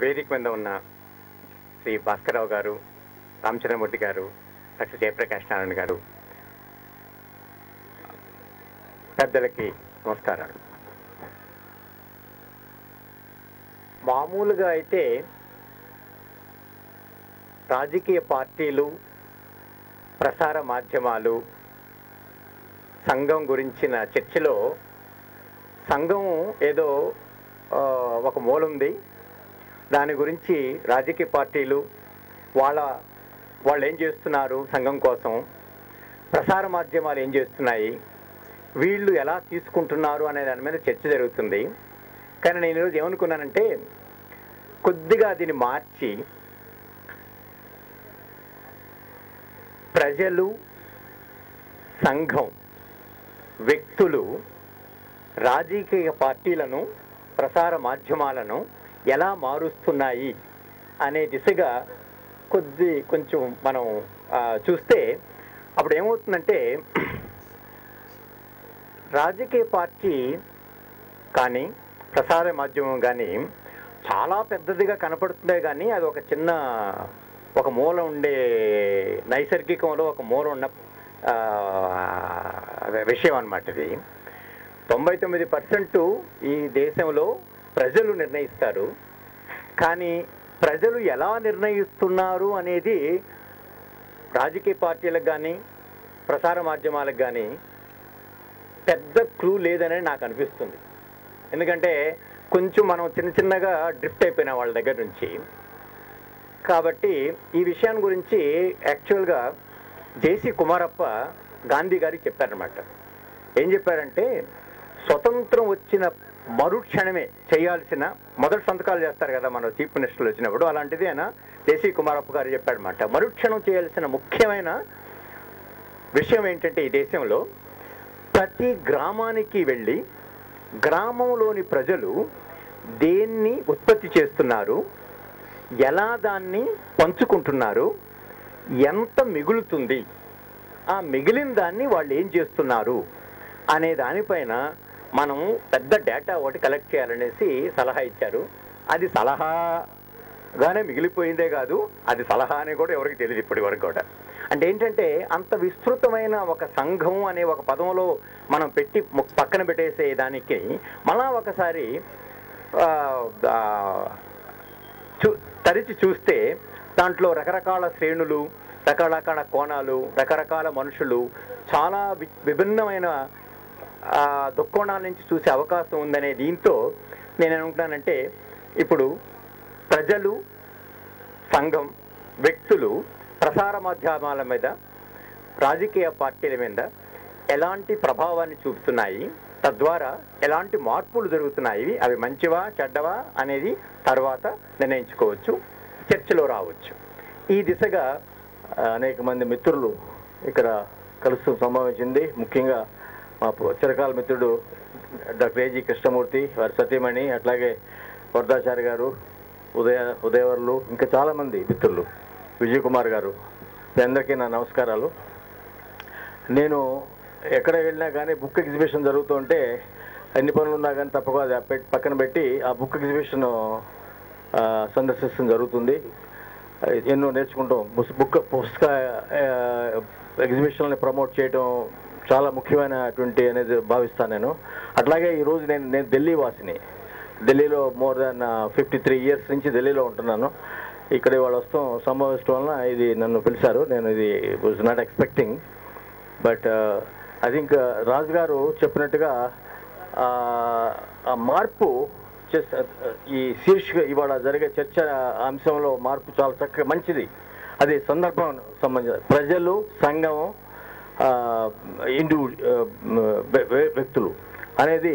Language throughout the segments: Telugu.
వేదిక మీద ఉన్న శ్రీ భాస్కరరావు గారు, రామచంద్రమూర్తి గారు, డాక్టర్ జయప్రకాష్ నారాయణ గారు, పెద్దలకి నమస్కారాలు. మామూలుగా అయితే రాజకీయ పార్టీలు, ప్రసార మాధ్యమాలు సంఘం గురించిన చర్చలో సంఘం ఏదో ఒక మూల ఉంది, దాని గురించి రాజకీయ పార్టీలు వాళ్ళు ఏం చేస్తున్నారు సంఘం కోసం, ప్రసార మాధ్యమాలు ఏం చేస్తున్నాయి, వీళ్ళు ఎలా తీసుకుంటున్నారు అనే దాని మీద చర్చ జరుగుతుంది. కానీ నేను ఈరోజు ఏమనుకున్నానంటే కొద్దిగా దీన్ని మార్చి ప్రజలు, సంఘం, వ్యక్తులు రాజకీయ పార్టీలను, ప్రసార మాధ్యమాలను ఎలా మారుస్తున్నాయి అనే దిశగా కొంచెం మనం చూస్తే అప్పుడు ఏమవుతుందంటే రాజకీయ పార్టీ కానీ ప్రసార మాధ్యమం కానీ చాలా పెద్దదిగా కనపడుతుందే కానీ అది ఒక మూల ఉండే నైసర్గికంలో ఒక మూల ఉన్న విషయం అన్నమాట. ఇది 99% ఈ దేశంలో ప్రజలు నిర్ణయిస్తారు. కానీ ప్రజలు ఎలా నిర్ణయిస్తున్నారు అనేది రాజకీయ పార్టీలకు కానీ ప్రసార మాధ్యమాలకు కానీ పెద్ద క్లూ లేదని నాకు అనిపిస్తుంది. ఎందుకంటే కొంచెం మనం చిన్నగా డ్రిఫ్ట్ అయిపోయిన వాళ్ళ దగ్గర నుంచి. కాబట్టి ఈ విషయాన్ని గురించి యాక్చువల్గా జేసీ కుమారప్ప గాంధీ గారికి చెప్పారనమాట. ఏం చెప్పారంటే స్వతంత్రం వచ్చిన మరుక్షణమే చేయాల్సిన మొదటి సంతకాలు చేస్తారు కదా మన చీఫ్ మినిస్టర్లు వచ్చినప్పుడు, అలాంటిది ఆయన జేసీ కుమారప్ప గారు చెప్పారనమాట. మరుక్షణం చేయాల్సిన ముఖ్యమైన విషయం ఏంటంటే ఈ దేశంలో ప్రతి గ్రామానికి వెళ్ళి గ్రామంలోని ప్రజలు దేన్ని ఉత్పత్తి చేస్తున్నారు, ఎలా దాన్ని పంచుకుంటున్నారు, ఎంత మిగులుతుంది, ఆ మిగిలిన దాన్ని వాళ్ళు ఏం చేస్తున్నారు అనే దానిపైన మనం పెద్ద డేటా ఒకటి కలెక్ట్ చేయాలనేసి సలహా ఇచ్చారు. అది సలహాగానే మిగిలిపోయిందే కాదు, అది సలహా అని కూడా ఎవరికి తెలియదు ఇప్పటి వరకు కూడా. అంటే ఏంటంటే అంత విస్తృతమైన ఒక సంఘం అనే ఒక పదంలో మనం పెట్టి పక్కన పెట్టేసే దానికి మళ్ళా ఒకసారి తరిచి చూస్తే దాంట్లో రకరకాల శ్రేణులు, రకరకాల కోణాలు, రకరకాల మనుషులు, చాలా విభిన్నమైన దృక్కోణాల నుంచి చూసే అవకాశం ఉందనే దీంతో నేను అనుకుంటానంటే ఇప్పుడు ప్రజలు, సంఘం, వ్యక్తులు ప్రసార మాధ్యమాల మీద, రాజకీయ పార్టీల మీద ఎలాంటి ప్రభావాన్ని చూపుతున్నాయి, తద్వారా ఎలాంటి మార్పులు జరుగుతున్నాయి, అవి మంచివా చెడ్డవా అనేది తర్వాత నిర్ణయించుకోవచ్చు, చర్చలో రావచ్చు. ఈ దిశగా అనేక మంది మిత్రులు ఇక్కడ కలుస్తూ సంభవించింది. ముఖ్యంగా మా చిరకాల మిత్రుడు డాక్టర్ ఏజీ కృష్ణమూర్తి, వారి సతీమణి, అట్లాగే వరదాచారి గారు, ఉదయవర్లు, ఇంకా చాలామంది మిత్రులు, విజయ్ కుమార్ గారు, మీ అందరికీ నా నమస్కారాలు. నేను ఎక్కడ వెళ్ళినా కానీ బుక్ ఎగ్జిబిషన్ జరుగుతుంటే ఎన్ని పనులు ఉన్నా కానీ తప్పకుండా పక్కన పెట్టి ఆ బుక్ ఎగ్జిబిషన్ సందర్శించడం జరుగుతుంది. ఎన్నో నేర్చుకుంటాం. పుస్తక ఎగ్జిబిషన్ని ప్రమోట్ చేయడం చాలా ముఖ్యమైనటువంటి అనేది భావిస్తాను నేను. అట్లాగే ఈరోజు నేను ఢిల్లీ వాసిని. ఢిల్లీలో మోర్ దాన్ 53 years నుంచి ఢిల్లీలో ఉంటున్నాను. ఇక్కడ వాళ్ళు సంభవించడం వలన ఇది నన్ను పిలిచారు. నేను ఇది was not expecting. But I think Raju garu చెప్పినట్టుగా ఆ మార్పు ఈ శీర్షిక ఇవాళ జరిగే చర్చ అంశంలో మార్పు చాలా చక్కగా మంచిది. అది సందర్భం సంబంధించిన ప్రజలు, సంఘం, వ్యక్తులు అనేది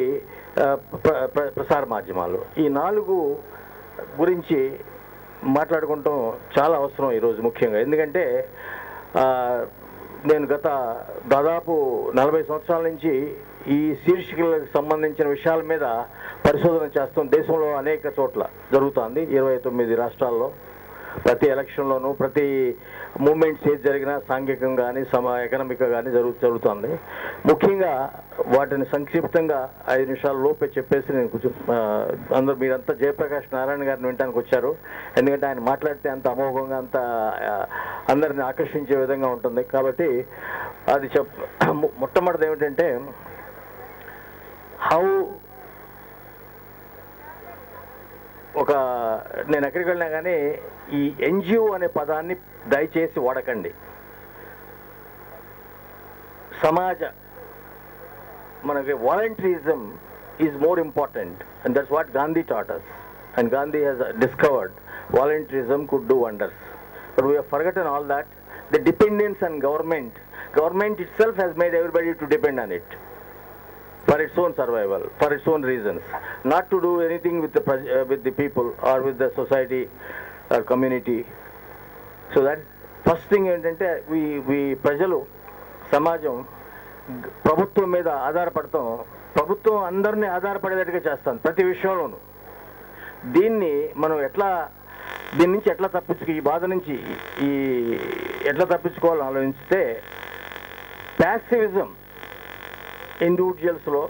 ప్రసార మాధ్యమాలు, ఈ 4 గురించి మాట్లాడుకుంటాం చాలా అవసరం ఈరోజు ముఖ్యంగా. ఎందుకంటే నేను గత దాదాపు 40 సంవత్సరాల నుంచి ఈ శీర్షికలకు సంబంధించిన విషయాల మీద పరిశోధన చేస్తాం. దేశంలో అనేక చోట్ల జరుగుతుంది, 29 రాష్ట్రాల్లో. ప్రతి ఎలక్షన్లోనూ ప్రతి మూమెంట్స్ ఏది జరిగినా సాంఘికంగా కానీ ఎకనామిక్గా కానీ జరుగుతుంది. ముఖ్యంగా వాటిని సంక్షిప్తంగా 5 నిమిషాల లోపే చెప్పేసి నేను కొంచెం అందరూ మీరంతా జయప్రకాష్ నారాయణ గారిని వినడానికి వచ్చారు. ఎందుకంటే ఆయన మాట్లాడితే అంత అమోఘంగా అంత అందరిని ఆకర్షించే విధంగా ఉంటుంది. కాబట్టి అది మొట్టమొదటిది ఏమిటంటే నేను ఎక్కడికి వెళ్ళినా కానీ ఈ ఎన్జిఓ అనే పదాన్ని దయచేసి వాడకండి. మనకి volunteerism is more important and that's what Gandhi taught us, and Gandhi has discovered voluntarism could do wonders, but we have forgotten all that. The dependence on government itself has made everybody to depend on it for its own survival, for its own reasons, not to do anything with the people or with the society or community. So that first thing ఏంటంటే we ప్రజలు సమాజం ప్రభుత్వం మీద ఆధారపడతాం. ప్రభుత్వం అందరినీ ఆధారపడేటట్టుగా చేస్తాం ప్రతి విషయంలోనూ. దీని నుంచి ఎట్లా ఈ బాధ నుంచి ఎట్లా తప్పించుకోవాలని ఆలోచిస్తే ప్యాసివిజం ఇండివిజువల్స్లో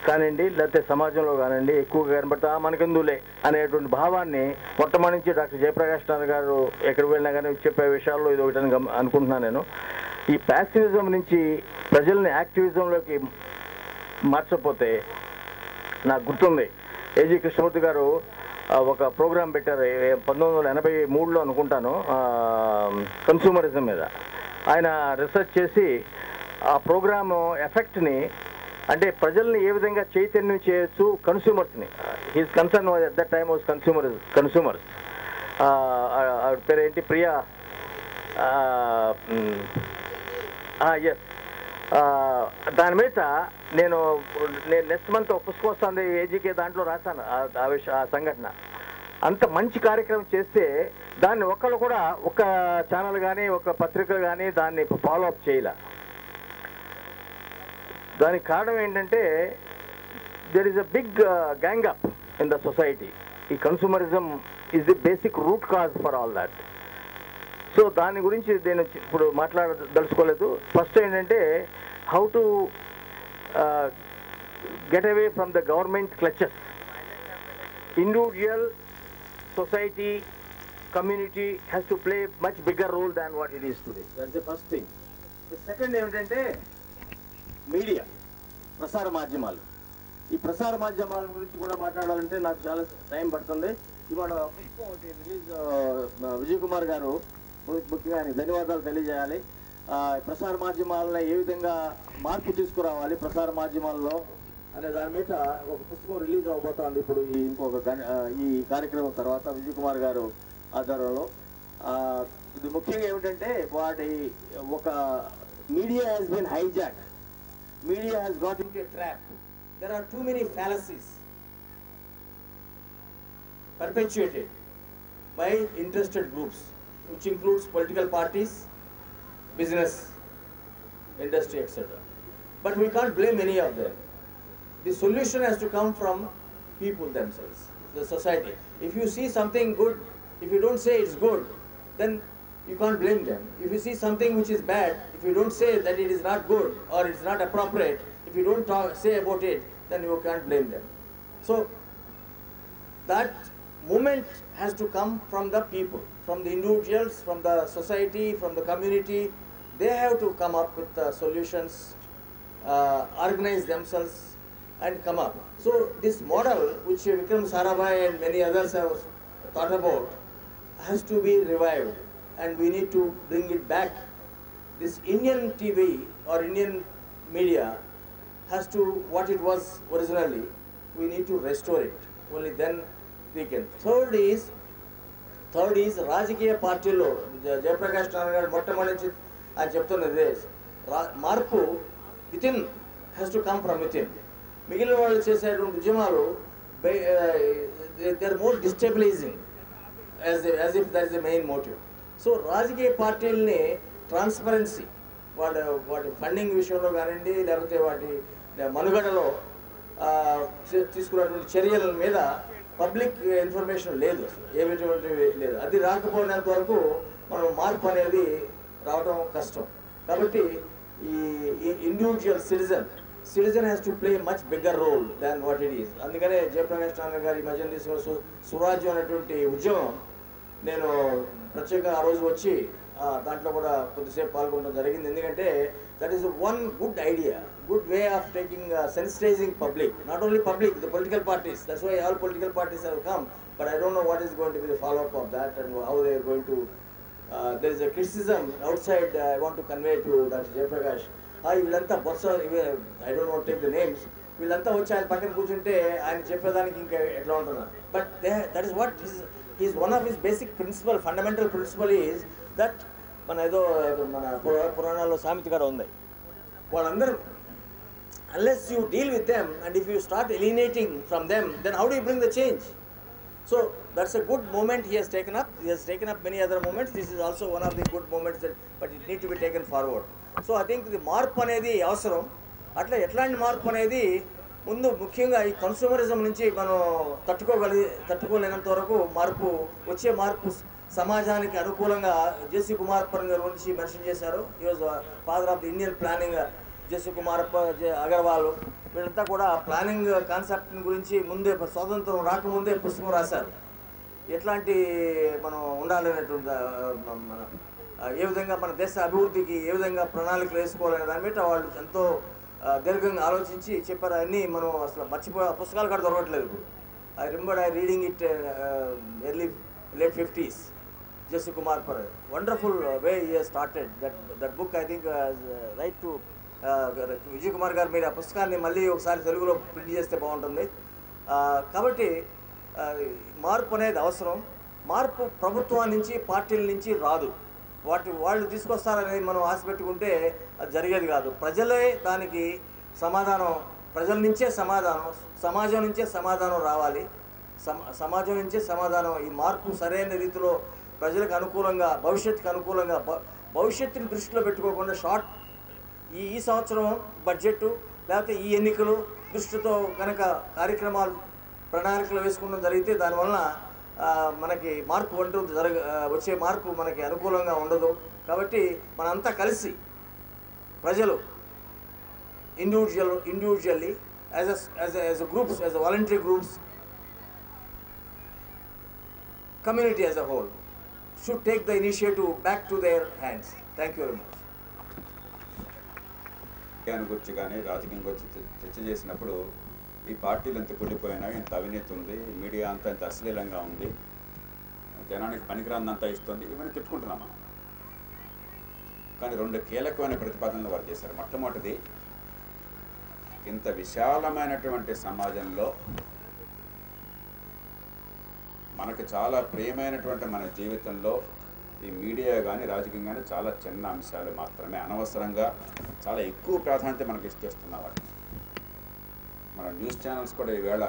కానివ్వండి లేకపోతే సమాజంలో కానివ్వండి ఎక్కువగా కనబడతా మనకెందులే అనేటువంటి భావాన్ని మొట్టమొదటి నుంచి డాక్టర్ జయప్రకాష్ నారాయణ గారు ఎక్కడికి వెళ్ళినా కానీ చెప్పే విషయాల్లో ఇది ఒకటని అనుకుంటున్నాను నేను. ఈ ప్యాసివిజం నుంచి ప్రజల్ని యాక్టివిజంలోకి మార్చకపోతే నాకు గుర్తుంది ఏజీ కృష్ణమూర్తి గారు ఒక ప్రోగ్రాం పెట్టారు 1983లో అనుకుంటాను, కన్స్యూమరిజం మీద. ఆయన రీసెర్చ్ చేసి ఆ ప్రోగ్రాము ఎఫెక్ట్ని అంటే ప్రజల్ని ఏ విధంగా చైతన్యం చేయొచ్చు కన్స్యూమర్స్ని. His concern at that time was consumers. ఆవిడ పేరు ఏంటి, ప్రియా, ఎస్. దాని మీద నేను నెక్స్ట్ మంత్ ఒక పుస్తకం వస్తుంది ఏజీకే, దాంట్లో రాశాను ఆ సంఘటన. అంత మంచి కార్యక్రమం చేస్తే దాన్ని ఒక్కళ్ళు కూడా ఒక ఛానల్ కానీ ఒక పత్రికలు కానీ దాన్ని ఫాలో అప్ చేయలే. దానికి కారణం ఏంటంటే there is a big gang up in the society. ఈ consumerism is the basic root cause for all that. So దాని గురించి నేను ఇప్పుడు మాట్లాడదలుచుకోలేదు. ఫస్ట్ ఏంటంటే how to get away from the government clutches. Individual, society, community has to play much bigger role than what it is today. That's the first thing. The second ఏమిటంటే మీడియా, ప్రసార మాధ్యమాలు. ఈ ప్రసార మాధ్యమాల గురించి కూడా మాట్లాడాలంటే నాకు చాలా టైం పడుతుంది. ఇవాళ రిలీజ్ విజయ్ కుమార్ గారు ముఖ్యంగా ఆయనకు ధన్యవాదాలు తెలియజేయాలి. ప్రసార మాధ్యమాలను ఏ విధంగా మార్పు తీసుకురావాలి ప్రసార మాధ్యమాల్లో అనే దాని మీద ఒక పుస్తకం రిలీజ్ అవబోతోంది ఇప్పుడు ఈ కార్యక్రమం తర్వాత విజయ్ కుమార్ గారు ఆధ్వర్యంలో. ఇది ముఖ్యంగా ఏమిటంటే వాటి ఒక media has been hijack, media has got into a trap. There are too many fallacies perpetuated by interested groups, which includes political parties, business, industry, etc. But we can't blame any of them. The solution has to come from people themselves, the society. If you see something good, if you don't say it's good, then you can't blame them. If you see something which is bad, if you don't say that it is not good or it's not appropriate, if you don't say about it, then you can't blame them. So that movement has to come from the people, from the individuals, from the society, from the community. They have to come up with solutions, organize themselves and come up. So this model which Vikram Sarabhai and many others have thought about has to be revived, and we need to bring it back. This Indian TV or Indian media has to what it was originally. We need to restore it. Only then we can. Third is రాజకీయ పార్టీలో జయప్రకాష్ నారాయణ గారు మొట్టమొదటి నుంచి ఆయన చెప్తున్నది మార్పు within has to come from within. మిగిలిన వాళ్ళు చేసేటువంటి ఉద్యమాలు they are more destabilising as if that is the main motive. So రాజకీయ పార్టీలని ట్రాన్స్పరెన్సీ వాటి ఫండింగ్ విషయంలో కానివ్వండి లేకపోతే వాటి మనుగడలో తీసుకున్నటువంటి చర్యల మీద పబ్లిక్ ఇన్ఫర్మేషన్ లేదు, అసలు ఏమిటువంటి లేదు. అది రాకపోయినంత వరకు మనం మార్పు అనేది రావడం కష్టం. కాబట్టి ఈ individual citizen has to play much bigger role than what it is. అందుకనే జయప్రకాష్ నారాయణ గారి ఈ మధ్యన తీసుకున్న సురాజ్యం అనేటువంటి ఉద్యమం నేను ప్రత్యేకంగా ఆ రోజు వచ్చి దాంట్లో కూడా కొద్దిసేపు పాల్గొనడం జరిగింది. ఎందుకంటే that is one good idea, good way of taking sensitizing public, not only public, the political parties. That's why all political parties have come, but I don't know what is going to be the follow-up of that and how they are going to there is a criticism outside I want to convey to Dr. Jayaprakash. వీళ్ళంతా Botsa, I don't want to take the names, వీళ్ళంతా వచ్చి ఆయన పక్కన కూర్చుంటే ఆయన చెప్పేదానికి ఇంకా ఎట్లా ఉంటున్నారు. But that is what his one of his basic principle, fundamental principle is that మన ఏదో మన పురాణాల్లో సామెత కూడా ఉంది, వాళ్ళందరూ unless you deal with them and if you start alienating from them, then how do you bring the change? So that's a good moment he has taken up. He has taken up many other moments. This is also one of the good moments that, but it need to be taken forward. So I think the మార్పు అనేది అవసరం. అట్లా ఎట్లాంటి మార్పు అనేది ముందు ముఖ్యంగా ఈ కన్స్యూమరిజం నుంచి మనం తట్టుకోలేనంత వరకు మార్పు వచ్చే మార్పు సమాజానికి అనుకూలంగా జేసీ కుమారప్పన్ గారి గురించి మెన్షన్ చేశారు. He was father of the Indian planning. JC Kumarappa, Agarwal వీళ్ళంతా కూడా ప్లానింగ్ కాన్సెప్ట్ గురించి ముందే స్వాతంత్రం రాకముందే పుస్తకం రాశారు. ఎట్లాంటి మనం ఉండాలనేటువంటి మన ఏ విధంగా మన దేశ అభివృద్ధికి ఏ విధంగా ప్రణాళికలు వేసుకోవాలనే దాని మీద వాళ్ళు ఎంతో దీర్ఘంగా ఆలోచించి చెప్పారు. అన్నీ మనం అసలు మర్చిపోయే పుస్తకాలు కూడా దొరకట్లేదు ఇప్పుడు. I remember reading it early late 50s. Jesse Kumar Par, wonderful way he has started that book. I think right to Vijay Kumar గారు మీరు ఆ పుస్తకాన్ని మళ్ళీ ఒకసారి తెలుగులో ప్రింట్ చేస్తే బాగుంటుంది. కాబట్టి మార్పు అనేది అవసరం. మార్పు ప్రభుత్వం నుంచి పార్టీల నుంచి రాదు, వాళ్ళు తీసుకొస్తారనేది మనం ఆశ పెట్టుకుంటే అది జరిగేది కాదు. ప్రజలే దానికి సమాధానం, ప్రజల నుంచే సమాధానం, సమాజం నుంచే సమాధానం రావాలి. సమాజం నుంచే సమాధానం. ఈ మార్పు సరైన రీతిలో ప్రజలకు అనుకూలంగా, భవిష్యత్తుకు అనుకూలంగా, భవిష్యత్తుని దృష్టిలో పెట్టుకోకుండా ఈ సంవత్సరం బడ్జెట్ లేకపోతే ఈ ఎన్నికలు దృష్టితో కనుక కార్యక్రమాలు ప్రణాళికలు వేసుకున్న జరిగితే దానివల్ల మనకి మార్పు అంటూ వచ్చే మార్పు మనకి అనుకూలంగా ఉండదు. కాబట్టి మనంతా కలిసి ప్రజలు individually as a groups, as a voluntary groups, community as a whole should take the initiative back to their hands. Thank you very much. గురించి కానీ రాజకీయం గురించి చర్చ చేసినప్పుడు ఈ పార్టీలు ఎంత కుళ్ళిపోయినా, ఇంత అవినీతి ఉంది, మీడియా అంతా ఇంత అశ్లీలంగా ఉంది, జనానికి పనికిరాందంతా ఇస్తుంది, ఇవన్నీ తిట్టుకుంటున్నామా. కానీ రెండు కీలకమైన ప్రతిపాదనలు వారు చేశారు. మొట్టమొదటిది, ఇంత విశాలమైనటువంటి సమాజంలో మనకు చాలా ప్రియమైనటువంటి మన జీవితంలో ఈ మీడియా కానీ రాజకీయం కానీ చాలా చిన్న అంశాలు మాత్రమే, అనవసరంగా చాలా ఎక్కువ ప్రాధాన్యత మనకి ఇచ్చేస్తున్నారు. మన న్యూస్ ఛానల్స్ కూడా ఈవేళ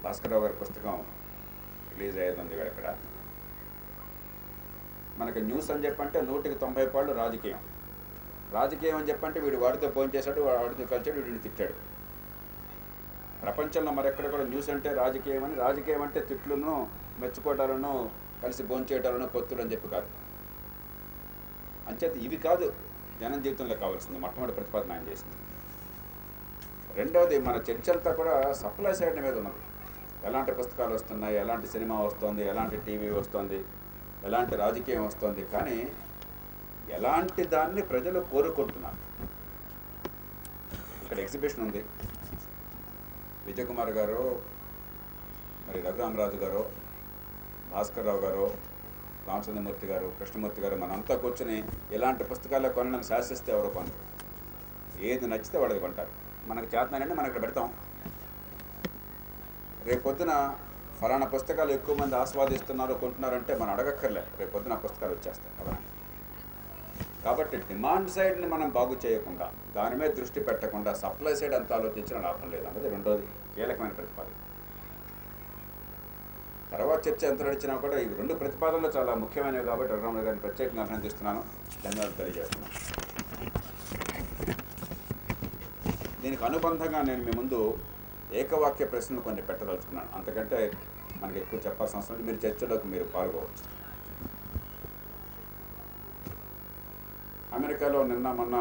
భాస్కరరావు గారి పుస్తకం రిలీజ్ అయ్యేది ఈవేళ. ఇక్కడ మనకి న్యూస్ అని చెప్పంటే 190 పాళ్ళు రాజకీయం. రాజకీయం అని చెప్పంటే వీడు వాడితో ఫోన్ చేశాడు, వాడితో కలిసాడు, వీడిని తిట్టాడు. ప్రపంచంలో మరెక్కడ కూడా న్యూస్ అంటే రాజకీయం అని, రాజకీయం అంటే తిట్లను, మెచ్చుకోవటాలను, కలిసి భోంచేయటాలను, పొత్తులు అని చెప్పి కాదు. అంచేత ఇవి కాదు జనం జీవితంలో కావాల్సింది. మొట్టమొదటి ప్రతిపాదన ఆయన చేసింది. రెండవది, మన చర్చ అంతా కూడా సప్లై సైడ్ మీద ఉన్నది. ఎలాంటి పుస్తకాలు వస్తున్నాయి, ఎలాంటి సినిమా వస్తుంది, ఎలాంటి టీవీ వస్తుంది, ఎలాంటి రాజకీయం వస్తుంది, కానీ ఎలాంటి దాన్ని ప్రజలు కోరుకుంటున్నారు. ఇక్కడ ఎగ్జిబిషన్ ఉంది. విజయ్ కుమార్ గారు, మరి రఘురామరాజు గారు, భాస్కర్రావు గారు, రామచంద్రమూర్తి గారు, కృష్ణమూర్తి గారు మనంతా కూర్చొని ఇలాంటి పుస్తకాల్లో కొనని శాసిస్తే ఎవరో కొనరు. ఏది నచ్చితే వాళ్ళది కొంటారు. మనకు చేతనంటే మనం ఇక్కడ పెడతాం. రేపొద్దున ఫలానా పుస్తకాలు ఎక్కువ మంది ఆస్వాదిస్తున్నారు, కొంటున్నారంటే మనం అడగక్కర్లే, రేపొద్దున పుస్తకాలు వచ్చేస్తాయి కదా. కాబట్టి డిమాండ్ సైడ్ని మనం బాగు చేయకుండా, దాని మీద దృష్టి పెట్టకుండా సప్లై సైడ్ అంతా ఆలోచించిన లాభం లేదు అన్నది రెండోది కీలకమైన ప్రతిపాదన. తర్వాత చర్చ ఎంత నడిచినా కూడా ఈ రెండు ప్రతిపాదనలు చాలా ముఖ్యమైనవి కాబట్టి రఘురామరావు గారిని ప్రత్యేకంగా అభినందిస్తున్నాను, ధన్యవాదాలు తెలియజేస్తున్నాను. దీనికి అనుబంధంగా నేను మీ ముందు ఏకవాక్య ప్రశ్నలు కొన్ని పెట్టదలుచుకున్నాను. అంతకంటే మనకి ఎక్కువ చెప్పాల్సిన అవసరం లేదు. మీరు చర్చలోకి మీరు పాల్గొవచ్చు. అమెరికాలో నిన్న మొన్న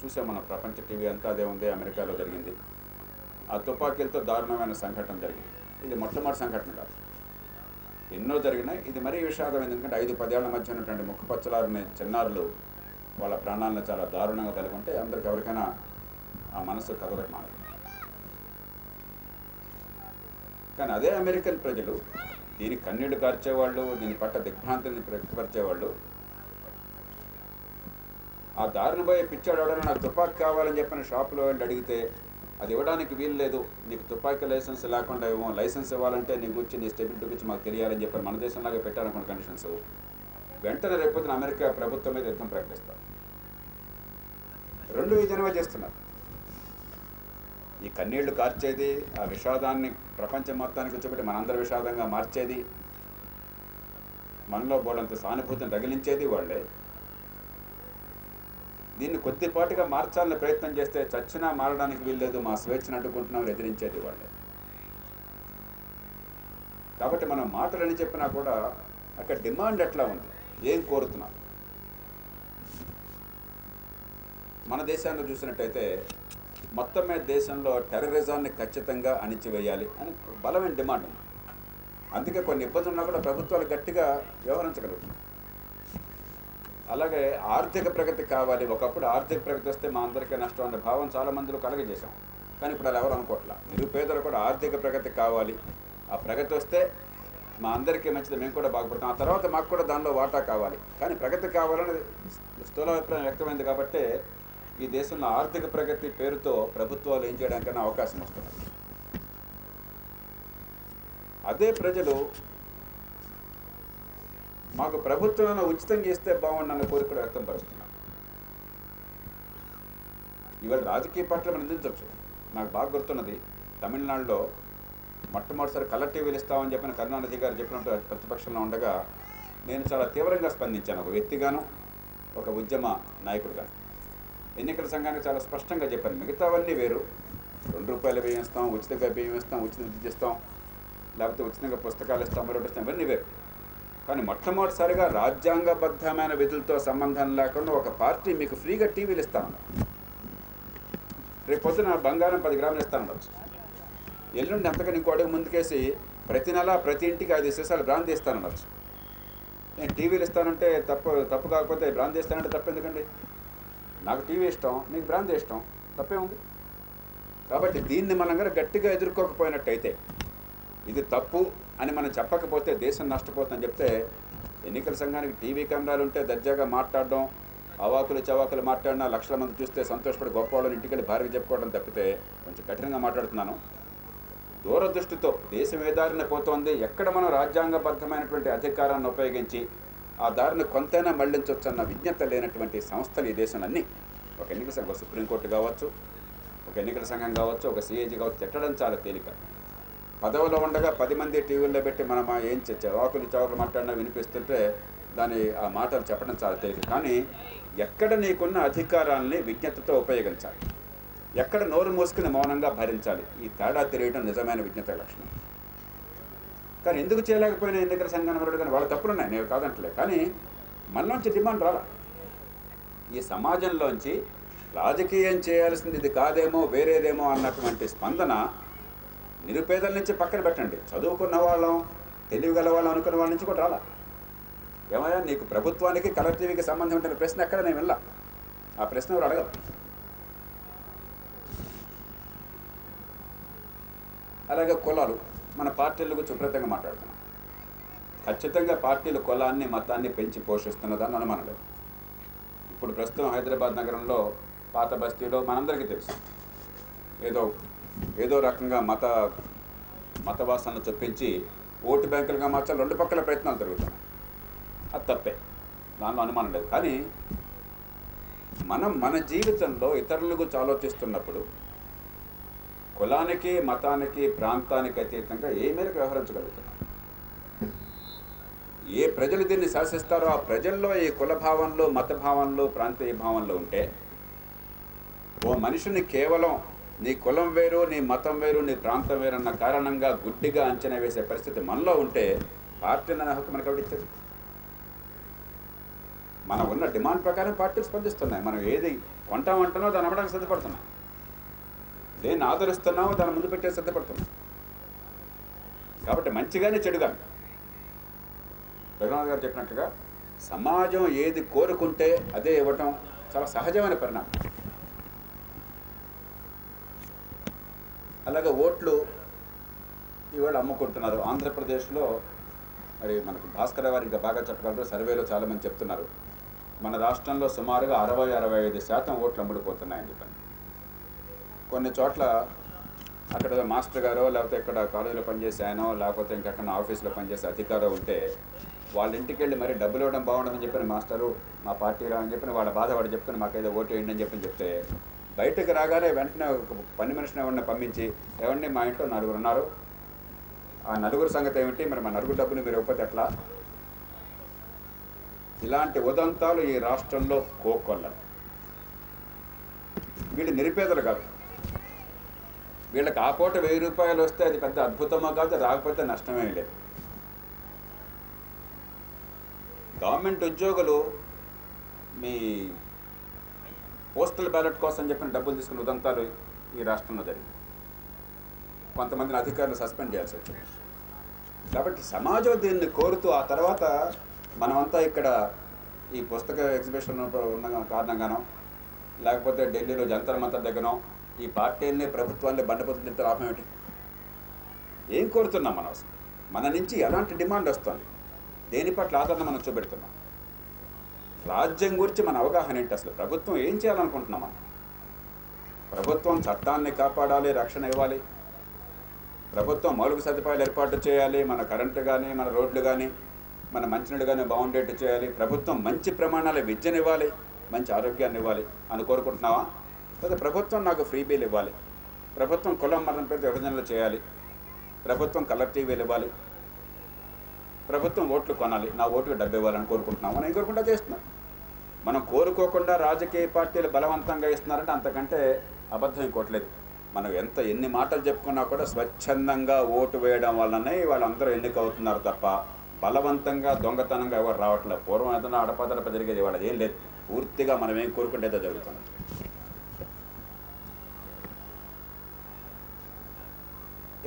చూసాం మనం, ప్రపంచ టీవీ అంతా అదే ఉంది. అమెరికాలో జరిగింది ఆ తుపాకీలతో దారుణమైన సంఘటన జరిగింది. ఇది మొట్టమొదటి సంఘటన కాదు, ఎన్నో జరిగినాయి. ఇది మరీ విషాదమైంది, ఎందుకంటే 5-10 ఏళ్ల మధ్య ఉన్నటువంటి ముక్కుపచ్చలారని చిన్నారులు వాళ్ళ ప్రాణాలను చాలా దారుణంగా తలుకుంటే అందరికి ఎవరికైనా ఆ మనసు కదలకు మానదు. కానీ అదే అమెరికన్ ప్రజలు దీనికి కన్నీళ్లు కార్చేవాళ్ళు, దీని పట్ల దిగ్భ్రాంతిని వ్యక్తపరిచేవాళ్ళు, ఆ దారిని పోయే పిచ్చాడు ఎవడైనా నాకు తుపాకీ కావాలని చెప్పిన షాపులో వెళ్ళి అడిగితే అది ఇవ్వడానికి వీలు లేదు, నీకు తుపాకీ లైసెన్స్ లేకుండా ఏమో, లైసెన్స్ ఇవ్వాలంటే నీ గురించి నీ స్టెబిలిటీ గురించి మాకు తెలియాలని చెప్పి మన దేశంలాగా పెట్టారనుకున్న కండిషన్స్, వెంటనే రేపొద్దున అమెరికా ప్రభుత్వం మీద యుద్ధం ప్రకటిస్తారు. రెండు విధంగా చేస్తున్నారు. ఈ కన్నీళ్లు కార్చేది, ఆ విషాదాన్ని ప్రపంచం మొత్తానికి వచ్చేబట్టి మనందరి విషాదంగా మార్చేది, మనలో బోడంత సానుభూతిని రగిలించేది వాళ్ళే. దీన్ని కొద్దిపాటుగా మార్చాలని ప్రయత్నం చేస్తే చచ్చినా మారడానికి వీల్లేదు, మా స్వేచ్ఛను అడ్డుకుంటున్నాం ఎదిరించేది వాళ్ళే. కాబట్టి మనం మాటలని చెప్పినా కూడా అక్కడ డిమాండ్ ఎట్లా ఉంది, ఏం కోరుతున్నాం. మన దేశాన్ని చూసినట్టయితే మొత్తం మీద దేశంలో టెర్రరిజాన్ని ఖచ్చితంగా అణిచివేయాలి అని బలమైన డిమాండ్ ఉంది. అందుకే కొన్ని ఇబ్బందులు ఉన్నా కూడా ప్రభుత్వాలు గట్టిగా వ్యవహరించగలుగుతున్నాయి. అలాగే ఆర్థిక ప్రగతి కావాలి. ఒకప్పుడు ఆర్థిక ప్రగతి వస్తే మా అందరికీ నష్టం అనే భావం చాలా మందిలో కలగజేశాం. కానీ ఇప్పుడు అలా ఎవరు అనుకోవట్లా. నిరుపేదలు కూడా ఆర్థిక ప్రగతి కావాలి, ఆ ప్రగతి వస్తే మా అందరికీ మంచిది, మేము కూడా బాగుపడతాం, ఆ తర్వాత మాకు కూడా దానిలో వాటా కావాలి. కానీ ప్రగతి కావాలని స్థూల అభిప్రాయం వ్యక్తమైంది. కాబట్టి ఈ దేశంలో ఆర్థిక ప్రగతి పేరుతో ప్రభుత్వాలు ఏం చేయడానికైనా అవకాశం వస్తుంది. అదే ప్రజలు మాకు ప్రభుత్వం ఉచితంగా ఇస్తే బాగుండన్న కోరిక వ్యక్తం పరుస్తున్నారు. ఇవాళ రాజకీయ పార్టీలు మనం నిందించవచ్చు. నాకు బాగా గుర్తున్నది, తమిళనాడులో మొట్టమొదటిసారి కలర్ టీవీలు ఇస్తామని చెప్పిన కరుణానిధి గారు చెప్పినట్టు ప్రతిపక్షంలో ఉండగా నేను చాలా తీవ్రంగా స్పందించాను. ఒక వ్యక్తిగాను, ఒక ఉద్యమ నాయకుడిగా. ఎన్నికల సంఘానికి చాలా స్పష్టంగా చెప్పాను, మిగతావన్నీ వేరు, ₹2 బియ్యం ఇస్తాం, ఉచితంగా బియ్యం ఇస్తాం, ఉచిత విద్య ఇస్తాం, లేకపోతే ఉచితంగా పుస్తకాలు ఇస్తాం, మరొకటి ఇస్తాం, ఇవన్నీ వేరు. కానీ మొట్టమొదటిసారిగా రాజ్యాంగబద్ధమైన విధులతో సంబంధం లేకుండా ఒక పార్టీ మీకు ఫ్రీగా టీవీలు ఇస్తాను, రేపు పొద్దున బంగారం 10 గ్రాములు ఇస్తానవచ్చు, ఎల్లుండి అంతగా ఇంకో అడుగు ముందుకేసి ప్రతి నెల ప్రతి ఇంటికి 5 సీసాలు బ్రాందీ ఇస్తానవచ్చు. నేను టీవీలు ఇస్తానంటే తప్పు కాకపోతే బ్రాందీ ఇస్తానంటే తప్పు ఎందుకండి? నాకు టీవీ ఇష్టం, నీకు బ్రాందీ ఇష్టం, తప్పే ఉంది. కాబట్టి దీన్ని మనం కనుక గట్టిగా ఎదుర్కోకపోయినట్టయితే, ఇది తప్పు అని మనం చెప్పకపోతే దేశం నష్టపోతుందని చెప్తే, ఎన్నికల సంఘానికి టీవీ కెమెరాలు ఉంటే దర్జాగా మాట్లాడడం, అవాకులు చవాకులు మాట్లాడినా లక్షల మంది చూస్తే సంతోషపడి గొప్పవాళ్ళని ఇంటికెళ్ళి భార్యగా చెప్పుకోవడం తప్పితే, కొంచెం కఠినంగా మాట్లాడుతున్నాను, దూరదృష్టితో దేశం ఏ దారిన పోతోంది, ఎక్కడ మనం రాజ్యాంగబద్ధమైనటువంటి అధికారాన్ని ఉపయోగించి ఆ దారిని కొంతైనా మళ్లించవచ్చు అన్న విజ్ఞత లేనటువంటి సంస్థలు ఈ దేశంలో అన్నీ. ఒక ఎన్నికల సంఘం, సుప్రీంకోర్టు కావచ్చు, ఒక ఎన్నికల సంఘం కావచ్చు, ఒక సిఏజీ కావచ్చు, తిట్టడం చాలా తేలిక. పదవిలో ఉండగా 10 మంది టీవీల్లో పెట్టి మనం ఏం వాకులు చవాకులు మాట్లాడినా వినిపిస్తుంటే ఆ మాటలు చెప్పడం చాలా తేలిక. కానీ ఎక్కడ నీకున్న అధికారాలని విజ్ఞతతో ఉపయోగించాలి, ఎక్కడ నోరు మూసుకుని మౌనంగా భరించాలి, ఈ తేడా తెలియడం నిజమైన విజ్ఞత లక్షణం. కానీ ఎందుకు చేయలేకపోయినా ఎన్నికల సంఘాన్ని మరొకటి, కానీ వాళ్ళ తప్పులున్నాయి, నేను కాదంటలే. కానీ మనలోంచి డిమాండ్ రాలా. ఈ సమాజంలోంచి రాజకీయం చేయాల్సింది ఇది కాదేమో, వేరేదేమో అన్నటువంటి స్పందన నిరుపేదల నుంచి పక్కన పెట్టండి, చదువుకున్న వాళ్ళం, తెలివిగల వాళ్ళం అనుకున్న వాళ్ళ నుంచి కూడా రాలా. ఏమయ్యా నీకు ప్రభుత్వానికి కలర్ టీవీకి సంబంధం ఉంటున్న ప్రశ్న ఎక్కడ నేను వెళ్ళా, ఆ ప్రశ్న ఎవరు అడగరు. అలాగే కులాలు, మన పార్టీల గురించి విపరీతంగా మాట్లాడుతున్నాం. ఖచ్చితంగా పార్టీలు కులాన్ని మతాన్ని పెంచి పోషిస్తున్నదని అనుమానం లేదు. ఇప్పుడు ప్రస్తుతం హైదరాబాద్ నగరంలో పాత బస్తీలో మనందరికీ తెలుసు, ఏదో రకంగా మతవాసనలు చొప్పించి ఓటు బ్యాంకులుగా మార్చాలి, 2 పక్కల ప్రయత్నాలు జరుగుతున్నాయి. అది తప్పే, దానిలో అనుమానం లేదు. కానీ మనం మన జీవితంలో ఇతరుల గురించి ఆలోచిస్తున్నప్పుడు కులానికి, మతానికి, ప్రాంతానికి అతీతంగా ఏ మేరకు వ్యవహరించగలుగుతున్నాం? ఏ ప్రజలు దీన్ని శాసిస్తారో ఆ ప్రజల్లో ఈ కుల భావంలో, మత భావంలో, ప్రాంతీయ భావంలో ఉంటే ఓ మనిషిని కేవలం నీ కులం వేరు, నీ మతం వేరు, నీ ప్రాంతం వేరు అన్న కారణంగా గుడ్డిగా అంచనా వేసే పరిస్థితి మనలో ఉంటే పార్టీలు అనే హక్కు మనకు ఎవరు ఇచ్చారు? మనం ఉన్న డిమాండ్ ప్రకారం పార్టీలు స్పందిస్తున్నాయి. మనం ఏది కొంటామంటున్నామో దాన్ని అమ్మడానికి సిద్ధపడుతున్నాం, దేన్ని ఆదరిస్తున్నామో దాన్ని ముందు పెట్టే సిద్ధపడుతున్నాం. కాబట్టి మంచిగానే చెడుగా రఘునాథ్ గారు చెప్పినట్టుగా సమాజం ఏది కోరుకుంటే అదే ఇవ్వటం చాలా సహజమైన పరిణామం. అలాగే ఓట్లు ఇవాళ అమ్ముకుంటున్నారు. ఆంధ్రప్రదేశ్లో మరి మనకు భాస్కర్ వారు ఇంకా బాగా చెప్పగలరు, సర్వేలో చాలామంది చెప్తున్నారు మన రాష్ట్రంలో సుమారుగా 60-65% ఓట్లు అమ్ముడుపోతున్నాయని చెప్పండి. కొన్ని చోట్ల అక్కడ మాస్టర్ గారో లేకపోతే ఇక్కడ కాలేజీలో పనిచేసే ఆయనో లేకపోతే ఇంకెక్కడ ఆఫీసులో పనిచేసే అధికారో ఉంటే వాళ్ళ ఇంటికి వెళ్ళి మరి డబ్బులు ఇవ్వడం బాగుండదని చెప్పిన మాస్టరు మా పార్టీ రా అని చెప్పిన వాళ్ళ బాధ వాడు చెప్పుకుని మాకేదో ఓటు వేయండి అని చెప్తే బయటకు రాగానే వెంటనే ఒక పని మనిషిని ఎవరిని పంపించి ఎవరిని మా ఇంట్లో 4 ఉన్నారు, ఆ 4 సంగతి ఏమిటి, మరి మా 4 డబ్బులు మీరు ఇవ్వకపోతే ఎట్లా? ఇలాంటి ఉదంతాలు ఈ రాష్ట్రంలో కోకొల్లలు. వీళ్ళు నిరుపేదలు కాదు, వీళ్ళకి ఆ పూట 1000 రూపాయలు వస్తే అది పెద్ద అద్భుతమో కాదు, రాకపోతే నష్టమే లేదు. గవర్నమెంట్ ఉద్యోగులు మీ పోస్టల్ బ్యాలెట్ కోసం చెప్పిన డబ్బులు తీసుకున్న ఉదంతాలు ఈ రాష్ట్రంలో జరిగింది. కొంతమందిని అధికారులు సస్పెండ్ చేయాల్సి వచ్చింది. కాబట్టి సమాజం దీన్ని కోరుతూ ఆ తర్వాత మనమంతా ఇక్కడ ఈ పుస్తక ఎగ్జిబిషన్ ఉన్న కారణంగానో లేకపోతే ఢిల్లీలో జంతర్ మంతర్ దగ్గరనో ఈ పార్టీలని ప్రభుత్వాన్ని బండపోతులు తింటే లాభం ఏమిటి? ఏం కోరుతున్నాం మనం? అసలు మన నుంచి ఎలాంటి డిమాండ్ వస్తుంది? దేని పట్ల ఆదరణ మనం చూపెడుతున్నాం? రాజ్యం గురించి మన అవగాహన ఏంటి? అసలు ప్రభుత్వం ఏం చేయాలనుకుంటున్నాం? మనం ప్రభుత్వం చట్టాన్ని కాపాడాలి, రక్షణ ఇవ్వాలి, ప్రభుత్వం మౌలిక సదుపాయాలు ఏర్పాటు చేయాలి, మన కరెంటు కానీ మన రోడ్లు కానీ మన మంచినీళ్ళు కానీ బాగుండేట్టు చేయాలి, ప్రభుత్వం మంచి ప్రమాణాల విద్యనివ్వాలి, మంచి ఆరోగ్యాన్ని ఇవ్వాలి అని కోరుకుంటున్నావా? లేదా ప్రభుత్వం నాకు ఫ్రీ బిల్ ఇవ్వాలి, ప్రభుత్వం కులం మతం పేరు విభజనలు చేయాలి, ప్రభుత్వం కలర్ టీవీలు ఇవ్వాలి, ప్రభుత్వం ఓట్లు కొనాలి, నా ఓటుకు డబ్బు ఇవ్వాలని కోరుకుంటున్నాం? మనం ఏం కోరుకుంటా చేస్తున్నాం? మనం కోరుకోకుండా రాజకీయ పార్టీలు బలవంతంగా ఇస్తున్నారంటే అంతకంటే అబద్ధం ఇంకోట్లేదు. మనం ఎన్ని మాటలు చెప్పుకున్నా కూడా స్వచ్ఛందంగా ఓటు వేయడం వల్లనే వాళ్ళందరూ ఎన్నికవుతున్నారు తప్ప బలవంతంగా దొంగతనంగా ఎవరు రావట్లేదు. పూర్వం ఏదైనా అడపదడప జరిగేది, వాళ్ళది ఏం లేదు. పూర్తిగా మనం ఏం కోరుకుంటేదో జరుగుతుంది.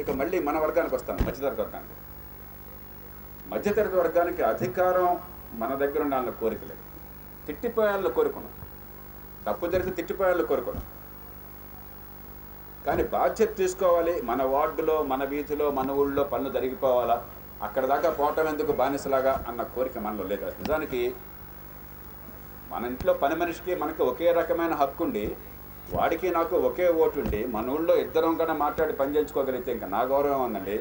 ఇక మళ్ళీ మన వర్గానికి వస్తాను, మధ్యతరగతి వర్గానికి. మధ్యతరగతి వర్గానికి అధికారం మన దగ్గర ఉండాలని కోరిక లేదు, తిట్టిపోయాలని కోరుకున్నాం. తప్పు జరిగితే తిట్టిపోయాలని కోరుకున్నాం. కానీ బాధ్యత తీసుకోవాలి. మన వార్డులో మన వీధిలో మన ఊళ్ళో పనులు జరిగిపోవాలా, అక్కడ దాకా పోవటం ఎందుకు బానిసలాగా అన్న కోరిక మనలో లేదు. నిజానికి మన ఇంట్లో పని మనిషికి మనకి ఒకే రకమైన హక్కు ఉండి వాడికి నాకు ఒకే ఓటు ఉండి మన ఊళ్ళో ఇద్దరం కన్నా మాట్లాడి పని చేయించుకోగలిగితే ఇంకా నా గౌరవం ఉందండి.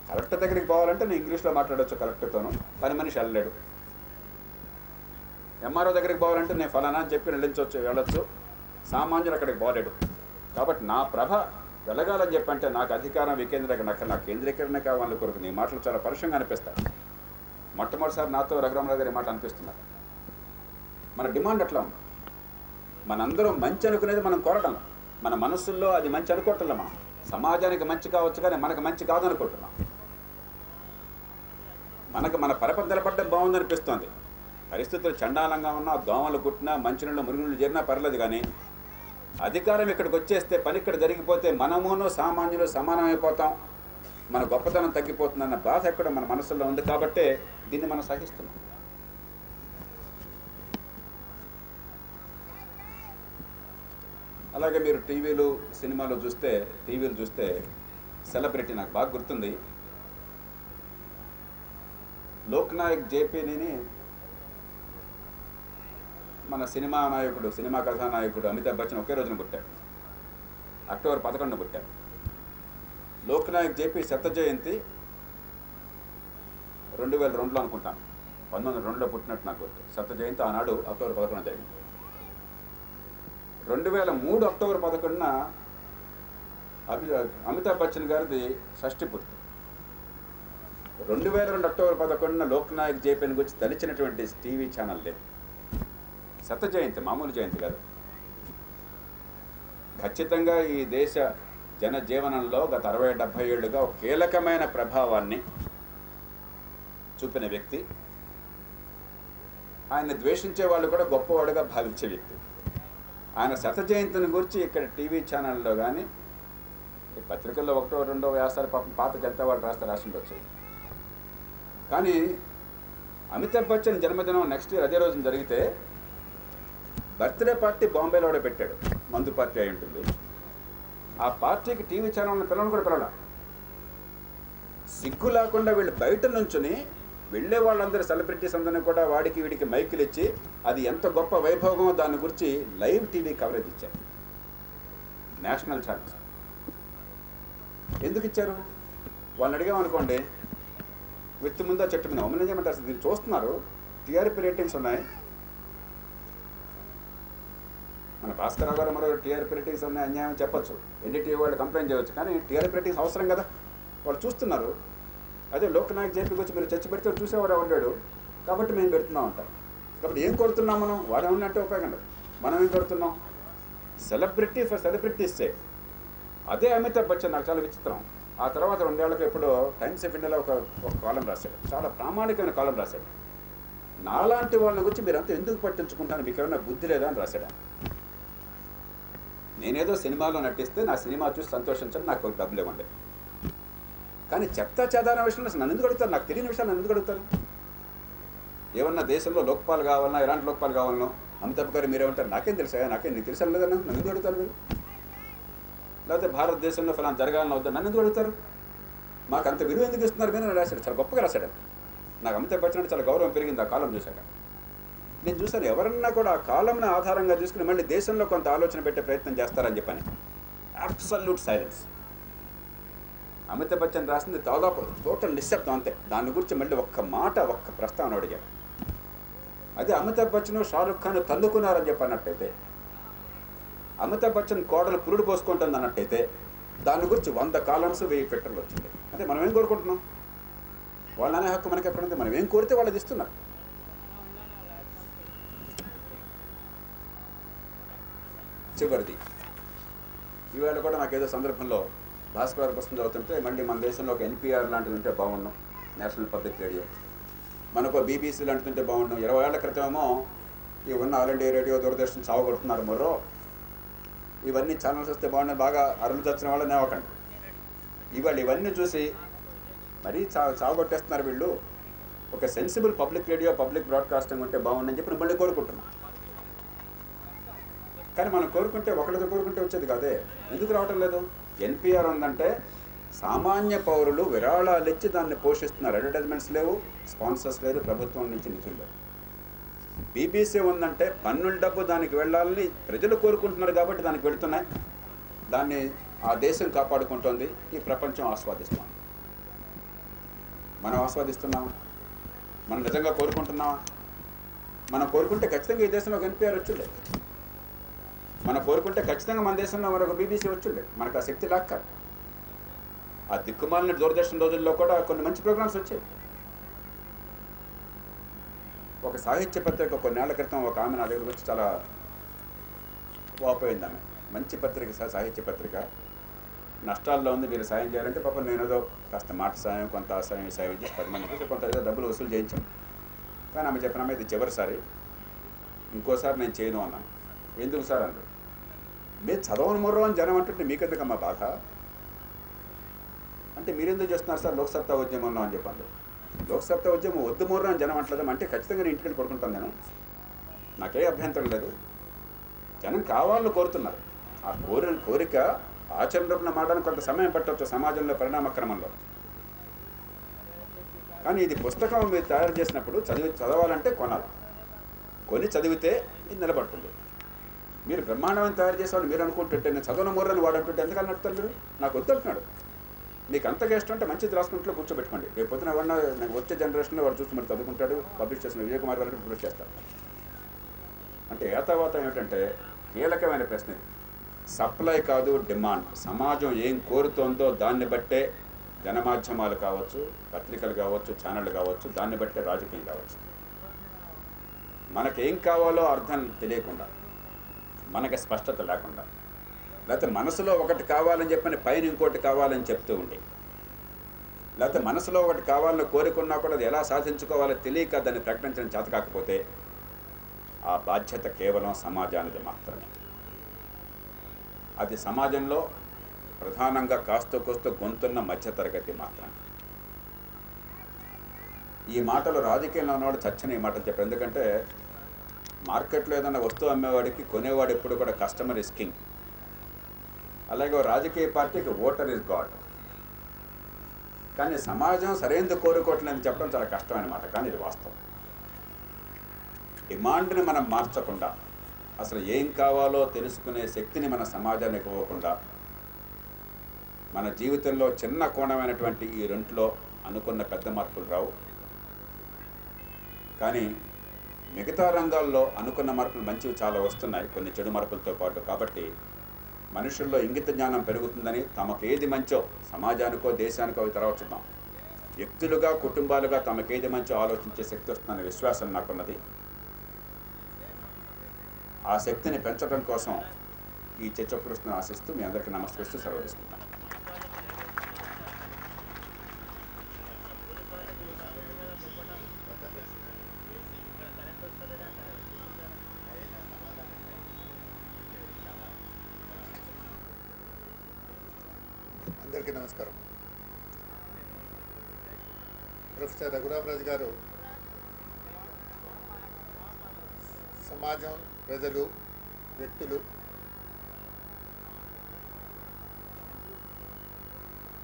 కలెక్టర్ దగ్గరికి పోవాలంటే నేను ఇంగ్లీష్లో మాట్లాడవచ్చు కలెక్టర్తోనూ, పని మనిషి వెళ్ళలేడు. ఎంఆర్ఓ దగ్గరికి పోవాలంటే నేను ఫలానా అని చెప్పి వెళ్ళొచ్చు, సామాన్యుడు అక్కడికి పోలేడు. కాబట్టి నా ప్రభ వెలగాలని చెప్పంటే నాకు అధికారం వికేంద్రీకరణ, నాకు కేంద్రీకరణ కావాలని కొరకు నీ మాటలు చాలా పరుషంగా అనిపిస్తాయి. మొట్టమొదటిసారి నాతో రఘురామరావు గారి మాట అనిపిస్తున్నారు. మన డిమాండ్ అట్లా ఉంది. మనందరం మంచి అనుకునేది మనం కోరడం, మన మనస్సుల్లో అది మంచి అనుకోవటంలో మనం సమాజానికి మంచి కావచ్చు కానీ మనకు మంచి కాదనుకుంటున్నాం. మన పరపతి నిలబడ్డం బాగుందనిపిస్తుంది. పరిస్థితులు చండాలంగా ఉన్నా, దోమలు కుట్టినా, మంచినీళ్ళు మురుగునీళ్ళు చేరినా పర్లేదు. కానీ అధికారం ఇక్కడికి వచ్చేస్తే, పని ఇక్కడ జరిగిపోతే మనమును సామాన్యులు సమానమైపోతాం, మన గొప్పతనం తగ్గిపోతుందన్న బాధ ఎక్కడ మన మనసులో ఉంది. కాబట్టే దీన్ని మనం సహిస్తున్నాం. అలాగే మీరు టీవీలు సినిమాలు చూస్తే సెలబ్రిటీ నాకు బాగా గుర్తుంది, లోక్నాయక్ జేపీని మన సినిమా కథానాయకుడు అమితాబ్ బచ్చన్ ఒకే రోజున పుట్టారు. అక్టోబర్ 11 పుట్టారు. లోక్నాయక్ జేపీ శత జయంతి 2002లో అనుకుంటాను, 1902లో పుట్టినట్టు నాకు గుర్తు. శత జయంతి ఆనాడు అక్టోబర్ 11 జరిగింది. 2003 అక్టోబర్ 11న అమితాబ్ బచ్చన్ గారిది షష్ఠి పూర్తి. 2002 అక్టోబర్ 11న లోక్నాయక్ జేపీని గురించి తలిచినటువంటి టీవీ ఛానల్ లేదు. శత జయంతి మామూలు జయంతి కాదు. ఖచ్చితంగా ఈ దేశ జనజీవనంలో గత 60-70 ఏళ్ళుగా ఒక కీలకమైన ప్రభావాన్ని చూపిన వ్యక్తి. ఆయన ద్వేషించే వాళ్ళు కూడా గొప్పవాడుగా భావించే వ్యక్తి. ఆయన శత జయంతిని గురించి ఇక్కడ టీవీ ఛానల్లో కానీ ఈ పత్రికల్లో 1-2 వ్యాసాలు పాపం పాత జనతా వాళ్ళు రాస్తుండొచ్చు. కానీ అమితాబ్ బచ్చన్ జన్మదినం నెక్స్ట్ ఇయర్ అదే రోజున జరిగితే బర్త్డే పార్టీ బాంబేలో కూడా పెట్టాడు. మందు పార్టీ అయి ఉంటుంది. ఆ పార్టీకి టీవీ ఛానల్ పిల్లలను కూడా పిల్లల సిగ్గు లేకుండా వీళ్ళు బయట నుంచుని వెళ్ళే వాళ్ళందరూ సెలబ్రిటీస్ అందరినీ కూడా వాడికి వీడికి మైకులు ఇచ్చి అది ఎంత గొప్ప వైభవమో దాని గురించి లైవ్ టీవీ కవరేజ్ ఇచ్చారు నేషనల్ ఛానల్స్. ఎందుకు ఇచ్చారు? వాళ్ళని అడిగామనుకోండి, విత్తు ముందా చెట్టు మీద అమ్మని చేయమంటారు. దీన్ని చూస్తున్నారు, టీఆర్పీ రేటింగ్స్ ఉన్నాయి. మన భాస్కర్ గారు మరో టీఆర్పీ రేటింగ్స్ ఉన్నాయి అన్యాయం చెప్పచ్చు, ఎన్డీటీవీ వాళ్ళు కంప్లైంట్ చేయవచ్చు. కానీ టీఆర్పీ రేటింగ్స్ అవసరం కదా, వాళ్ళు చూస్తున్నారు. అదే లోక్నాయక్ జేపీకి వచ్చి మీరు చర్చ పెడితే చూసేవాడు ఉన్నాడు కాబట్టి మేము పెడుతున్నాం అంటారు. కాబట్టి ఏం కొడుతున్నాం మనం? వాడు ఉన్నట్టే ఉపయోగం లేదు. మనం ఏం కొడుతున్నాం? Celebrity for celebrities' sake Amitabh Bachchan నాకు చాలా విచిత్రం. ఆ తర్వాత 2 ఏళ్ళకి ఎప్పుడో టైమ్స్ ఆఫ్ ఇండియాలో ఒక కాలం రాశాడు, చాలా ప్రామాణికమైన కాలం రాశాడు. నాలాంటి వాళ్ళ గురించి మీరంతా ఎందుకు పట్టించుకుంటాను, మీకు ఏమైనా బుద్ధి లేదా అని రాశాడు. నేనేదో సినిమాలో నటిస్తే నా సినిమా చూసి సంతోషించండి, నాకు ఒక డబ్బులు ఇవ్వండి. కానీ చెత్త చెదారణ విషయంలో నన్ను ఎందుకు అడుగుతారు? నాకు తెలియని విషయాలు నన్ను ఎందుకు అడుగుతారు? ఏమన్నా దేశంలో లోక్పాల్ కావాలన్నా, ఎలాంటి లోక్పాల్ కావాలనో అమితాబ్ గారు మీరేమంటారు? నాకేం తెలుసా? నాకేం నీకు తెలుసా లేదన్నా? నన్ను ఎందుకు అడుగుతారు మీరు? లేకపోతే భారతదేశంలో ఫలానా జరగాలని వద్దా నన్ను ఎందుకు అడుగుతారు? మాకు అంత విలువ ఎందుకు ఇస్తున్నారు మీరు? రాశాడు, చాలా గొప్పగా రాశాడు. నాకు అమితాబ్ బచ్చన్ అంటే చాలా గౌరవం పెరిగింది ఆ కాలం చూశాక. నేను చూశాను, ఎవరన్నా కూడా ఆ కాలంను ఆధారంగా చూసుకుని మళ్ళీ దేశంలో కొంత ఆలోచన పెట్టే ప్రయత్నం చేస్తారని చెప్పని. Absolute silence. అమితాబ్ బచ్చన్ రాసింది దాదాపు టోటల్ నిశ్శబ్దం అంతే. దాని గురించి మళ్ళీ ఒక్క మాట ఒక్క ప్రస్తావన అడిగారు. అదే అమితాబ్ బచ్చన్ షారుఖ్ ఖాన్ తల్లుకున్నారని చెప్పన్నట్టయితే, అమితాబ్ బచ్చన్ కోడలు పురుడు పోసుకుంటుంది అన్నట్టయితే దాని గురించి 100 కాలమ్స్ 1000 ట్విట్టర్లు వచ్చింది. అంటే మనం ఏం కోరుకుంటున్నాం? వాళ్ళ అనే హక్కు మనకి ఎక్కడుంది? మనం ఏం కోరితే వాళ్ళు ఇస్తున్నారు. చివరిది, ఈవేళ కూడా నాకు ఏదో సందర్భంలో భాస్కర్ గారి పుస్తకం చదువుతుంటే మళ్ళీ మన దేశంలో ఒక ఎన్పిఆర్ లాంటిది ఉంటే బాగున్నాం, నేషనల్ పబ్లిక్ రేడియో. మనకు బీబీసీ లాంటిది ఉంటే బాగున్నాం. 20 ఏళ్ల క్రితమేమో ఈ ఉన్న ఆల్ ఇండియా రేడియో, దూరదర్శన్ చావగొడుతున్నారు. మరో ఇవన్నీ ఛానల్స్ వస్తే బాగున్నాయి, బాగా అరులు చచ్చిన వాళ్ళని నేవకండి. ఇవాళ ఇవన్నీ చూసి మరీ చావగొట్టేస్తున్నారు వీళ్ళు. ఒక sensible public radio, public broadcasting ఉంటే బాగుందని చెప్పి మళ్ళీ కోరుకుంటున్నాం. కానీ మనం కోరుకుంటే ఒకరితో కోరుకుంటే వచ్చేది కాదే. ఎందుకు రావటం లేదు? ఎన్పిఆర్ ఉందంటే సామాన్య పౌరులు విరాళాలు ఇచ్చి దాన్ని పోషిస్తున్నారు. అడ్వర్టైజ్మెంట్స్ లేవు, స్పాన్సర్స్ లేదు, ప్రభుత్వం నుంచి నిధులు లేవు. బీబీసీ ఉందంటే పన్నుల డబ్బు దానికి వెళ్ళాలని ప్రజలు కోరుకుంటున్నారు కాబట్టి దానికి వెళుతున్నాయి. దాన్ని ఆ దేశం కాపాడుకుంటోంది, ఈ ప్రపంచం ఆస్వాదిస్తాం. మనం ఆస్వాదిస్తున్నామా? మనం నిజంగా కోరుకుంటున్నామా? మనం కోరుకుంటే ఖచ్చితంగా ఈ దేశంలో ఒక ఎన్పిఆర్ వచ్చిండే. మనం కోరుకుంటే ఖచ్చితంగా మన దేశంలో మరొక బీబీసీ వచ్చిండే. మనకు ఆ శక్తి లాక్క. ఆ దిక్కుమాలిన దూరదర్శన్ రోజుల్లో కూడా కొన్ని మంచి ప్రోగ్రామ్స్ వచ్చాయి. ఒక సాహిత్య పత్రిక కొన్నేళ్ల క్రితం ఒక ఆమె నా దగ్గరకు వచ్చి చాలా వాపోయింది. ఆమె మంచి పత్రిక, సాహిత్య పత్రిక, నష్టాల్లో ఉంది, మీరు సాయం చేయాలంటే పాపం నేను ఏదో కాస్త మాట సాయం, కొంత సాయం చేసి 10 మందికి కొంత ఏదో డబ్బులు వసూలు చేయించాను. కానీ ఆమె చెప్పిన ఇది చివరిసారి, ఇంకోసారి నేను చేయను అన్నాను. ఎందుకు సార్ అన్నారు. మీరు చదవని ముర్రో అని జనం అంటుంటే మీకెందుకమ్మా బాధ అంటే, మీరెందుకు చేస్తున్నారు సార్ లోక్సత్తా ఉద్యమంలో అని చెప్పండి. లోక్సత్తా ఉద్యమం వద్దు ముర్రో అని జనం అంటలేదు అంటే ఖచ్చితంగా నేను ఇంటికి పడుకుంటాను. నేను నాకే అభ్యంతరం లేదు. జనం కావాలని కోరుతున్నారు. ఆ కోరిక ఆచరణలో మాడడానికి కొంత సమయం పట్టవచ్చు సమాజంలో పరిణామక్రమంలో. కానీ ఇది పుస్తకం మీరు తయారు చేసినప్పుడు చదవాలంటే కొనాలి. కొని చదివితే ఇది నిలబడుతుంది. మీరు బ్రహ్మాండమని తయారు చేసేవాళ్ళు మీరు అనుకుంటుంటే నేను చదవన మూరని వాడు అంటుంటే ఎందుకని నడుపుతారు మీరు? నాకు వద్దంటున్నాడు. మీకు అంతగా ఇష్టం అంటే మంచి రాసుకుంట్లో కూర్చోబెట్టుకోండి. రేపు పొద్దున ఎవరన్నా నాకు వచ్చే జనరేషన్లో వాడు చూసి మరి చదువుకుంటాడు, పబ్లిష్ చేసిన విజయ్ కుమార్ గారిని పబ్లిష్ చేస్తారు. అంటే ఏతావాత ఏమిటంటే కీలకమైన ప్రశ్న, సప్లై కాదు డిమాండ్. సమాజం ఏం కోరుతోందో దాన్ని బట్టే జనమాధ్యమాలు కావచ్చు, పత్రికలు కావచ్చు, ఛానళ్ళు కావచ్చు, దాన్ని బట్టే రాజకీయం కావచ్చు. మనకేం కావాలో అర్థం తెలియకుండా, మనకి స్పష్టత లేకుండా లేకపోతే మనసులో ఒకటి కావాలని చెప్పని పైన ఇంకోటి కావాలని చెప్తూ ఉండి, లేకపోతే మనసులో ఒకటి కావాలని కోరుకున్నా కూడా అది ఎలా సాధించుకోవాలో తెలియక దాన్ని ప్రకటించడం చేత కాకపోతే ఆ బాధ్యత కేవలం సమాజానిది మాత్రమే. అది సమాజంలో ప్రధానంగా కాస్త కోస్త గొంతున్న మధ్యతరగతి మాత్రమే. ఈ మాటలు రాజకీయంలో ఉన్నవాడు చచ్చని ఈ మాటలు చెప్పారు. ఎందుకంటే మార్కెట్లో ఏదైనా వస్తువు అమ్మేవాడికి కొనేవాడు ఎప్పుడు కూడా కస్టమర్ ఇస్ కింగ్. అలాగే రాజకీయ పార్టీకి ఓటర్ ఇస్ గాడ్. కానీ సమాజం సరైనది కోరుకోవట్లేదని చెప్పడం చాలా కష్టమైన మాట, కానీ ఇది వాస్తవం. డిమాండ్ని మనం మార్చకుండా, అసలు ఏం కావాలో తెలుసుకునే శక్తిని మన సమాజానికి ఇవ్వకుండా, మన జీవితంలో చిన్న కోణమైనటువంటి ఈ రెంట్లో అనుకున్న పెద్ద మార్పులు రావు. కానీ మిగతా రంగాల్లో అనుకున్న మార్పులు మంచివి చాలా వస్తున్నాయి, కొన్ని చెడు మార్పులతో పాటు. కాబట్టి మనుషుల్లో ఇంగిత జ్ఞానం పెరుగుతుందని, తమకు ఏది మంచో సమాజానికో దేశానికో అవి తర్వాత చూద్దాం, వ్యక్తులుగా కుటుంబాలుగా తమకేది మంచో ఆలోచించే శక్తి వస్తుందనే విశ్వాసం నాకున్నది. ఆ శక్తిని పెంచడం కోసం ఈ చర్చ పురుషుని ఆశిస్తూ మీ అందరికీ నమస్కరిస్తూ సెలవు తీసుకుంటాను. అందరికీ నమస్కారం. ప్రొఫెసర్ రఘురామరాజు గారు సమాజం, ప్రజలు, వ్యక్తులు,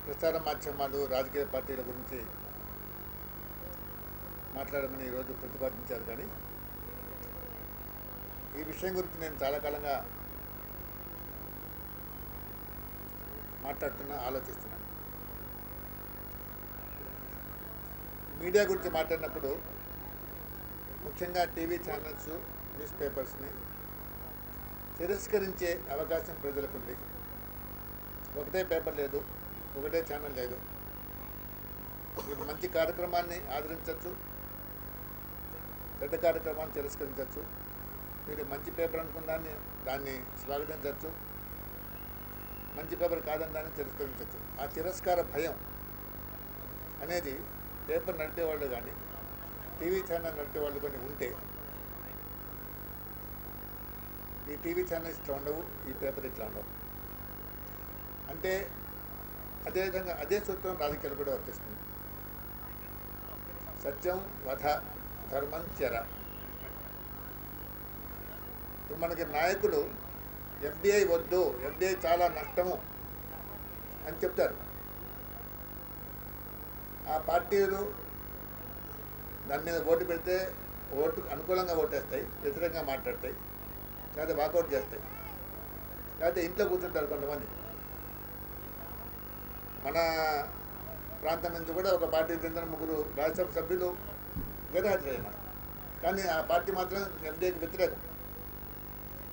ప్రసార మాధ్యమాలు, రాజకీయ పార్టీల గురించి మాట్లాడమని ఈరోజు ప్రతిపాదించారు. కానీ ఈ విషయం గురించి నేను చాలా కాలంగా ఆలోచిస్తున్నాను. మీడియా గురించి మాట్లాడినప్పుడు ముఖ్యంగా టీవీ ఛానల్స్, న్యూస్ పేపర్స్ని తిరస్కరించే అవకాశం ప్రజలకు ఉంది. ఒకటే పేపర్ లేదు, ఒకటే ఛానల్ లేదు. మీరు మంచి కార్యక్రమాన్ని ఆదరించవచ్చు, చెడ్డ కార్యక్రమాన్ని తిరస్కరించవచ్చు. మీరు మంచి పేపర్ అనుకున్న దాన్ని స్వాగతించవచ్చు, మంచి పేపర్ కాదని దాన్ని తిరస్కరించవచ్చు. ఆ తిరస్కార భయం అనేది పేపర్ నడిపేవాళ్ళు కానీ టీవీ ఛానల్ నడిపేవాళ్ళు కానీ ఉంటే, ఈ టీవీ ఛానల్స్ ఇట్లా ఉండవు, ఈ పేపర్ ఇట్లా ఉండవు. అంటే అదేవిధంగా అదే సూత్రం రాజకీయాలు కూడా వర్తిస్తుంది. సత్యం వధ, ధర్మం చెర. ఇప్పుడు మనకి నాయకులు ఎఫ్డిఐ వద్దు, ఎఫ్డిఐ చాలా నష్టము అని చెప్తారు. ఆ పార్టీలు దాని మీద ఓటు పెడితే ఓటు అనుకూలంగా ఓటేస్తాయి, వ్యతిరేకంగా మాట్లాడతాయి, లేకపోతే వాకౌట్ చేస్తాయి, లేకపోతే ఇంట్లో కూర్చుంటారు కొంతమంది. మన ప్రాంతం నుంచి కూడా ఒక పార్టీకి చెందిన 3 రాజ్యసభ సభ్యులు గైర్హాజరయ్యారు. కానీ ఆ పార్టీ మాత్రం ఎఫ్డిఐకి వ్యతిరేకం.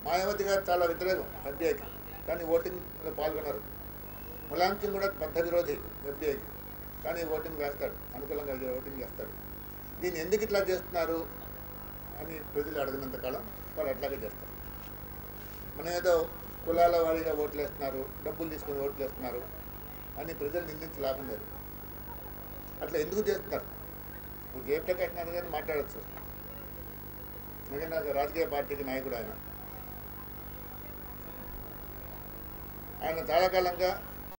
మాయావతి గారు చాలా వ్యతిరేకం ఎఫ్డిఐకి, కానీ ఓటింగ్లో పాల్గొన్నారు. ములాయం సింగ్ కూడా బద్ధ విరోధి ఎఫ్డిఐకి, కానీ ఓటింగ్ వేస్తాడు, అనుకూలంగా ఓటింగ్ చేస్తాడు. దీన్ని ఎందుకు ఇట్లా చేస్తున్నారు అని ప్రజలు అడిగినంతకాలం వాళ్ళు అట్లాగే చేస్తారు. మనం ఏదో కులాల వారీగా ఓట్లు వేస్తున్నారు, డబ్బులు తీసుకొని ఓట్లు వేస్తున్నారు అని ప్రజలు నిందించి లాభం లేదు. అట్లా ఎందుకు చేస్తున్నారు? ఇప్పుడు జయప్రకాష్ నారాయణ గారిని మాట్లాడచ్చు, ఎందుకంటే రాజకీయ పార్టీకి నాయకుడు ఆయన చాలా కాలంగా